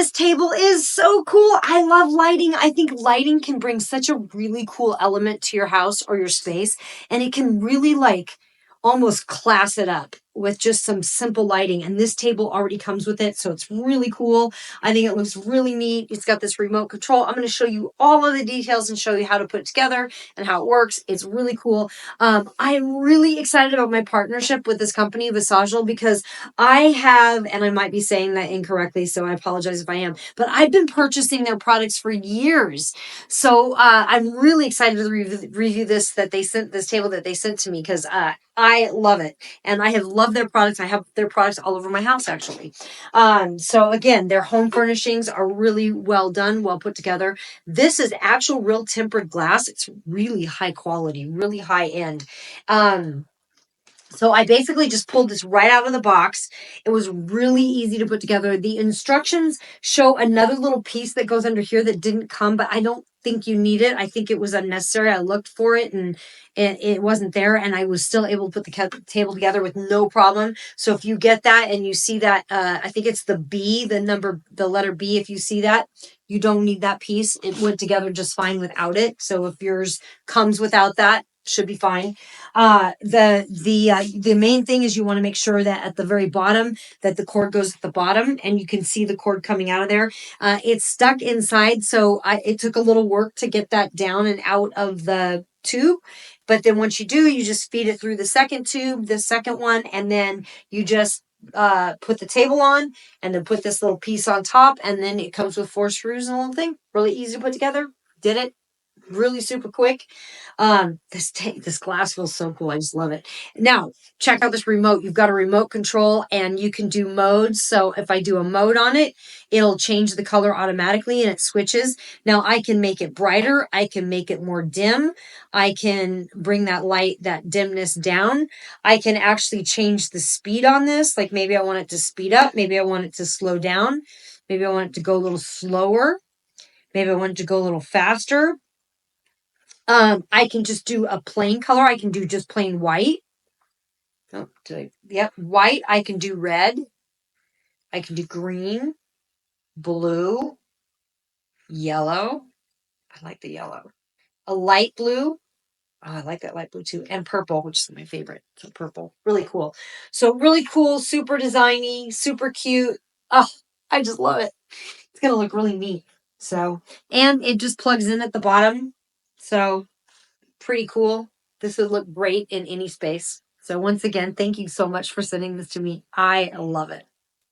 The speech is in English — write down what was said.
this table is so cool. I love lighting. I think lighting can bring such a really cool element to your house or your space, and it can really like almost class it up with just some simple lighting. And this table already comes with it, so it's really cool. I think it looks really neat. It's got this remote control. I'm going to show you all of the details and show you how to put it together and how it works. It's really cool. I'm really excited about my partnership with this company, VASAGLE, because I have, and I might be saying that incorrectly, so I apologize if I am, but I've been purchasing their products for years. So I'm really excited to review this table that they sent to me, because I love it, and I have loved their products. I have their products all over my house, actually. So again, their home furnishings are really well done, well put together. This is actual real tempered glass. It's really high quality, really high end. So I basically just pulled this right out of the box. It was really easy to put together. The instructions show another little piece that goes under here that didn't come, but I don't think you need it. I think it was unnecessary. I looked for it and it wasn't there, and I was still able to put the table together with no problem. So if you get that and you see that, I think it's the B, the letter B. If you see that, you don't need that piece. It went together just fine without it. So if yours comes without that, should be fine. The main thing is you want to make sure that at the very bottom that the cord goes at the bottom, and you can see the cord coming out of there. It's stuck inside, so it took a little work to get that down and out of the tube. But then once you do, you just feed it through the second tube, the second one, and then you just put the table on, and then put this little piece on top, and then it comes with 4 screws and a little thing. Really easy to put together. Did it really super quick. This glass feels so cool. I just love it. Now, check out this remote. You've got a remote control, and you can do modes. So if I do a mode on it, it'll change the color automatically, and it switches. Now I can make it brighter. I can make it more dim. I can bring that dimness down. I can actually change the speed on this. Like maybe I want it to speed up. Maybe I want it to slow down. Maybe I want it to go a little slower. Maybe I want it to go a little faster. I can just do a plain color. I can do just plain white. Oh, yep, white. I can do red. I can do green, blue, yellow. I like the yellow. A light blue. Oh, I like that light blue too. And purple, which is my favorite. So purple. Really cool. So really cool, super designy, super cute. Oh, I just love it. It's going to look really neat. So, and it just plugs in at the bottom. So pretty cool. This would look great in any space. So once again, thank you so much for sending this to me. I love it.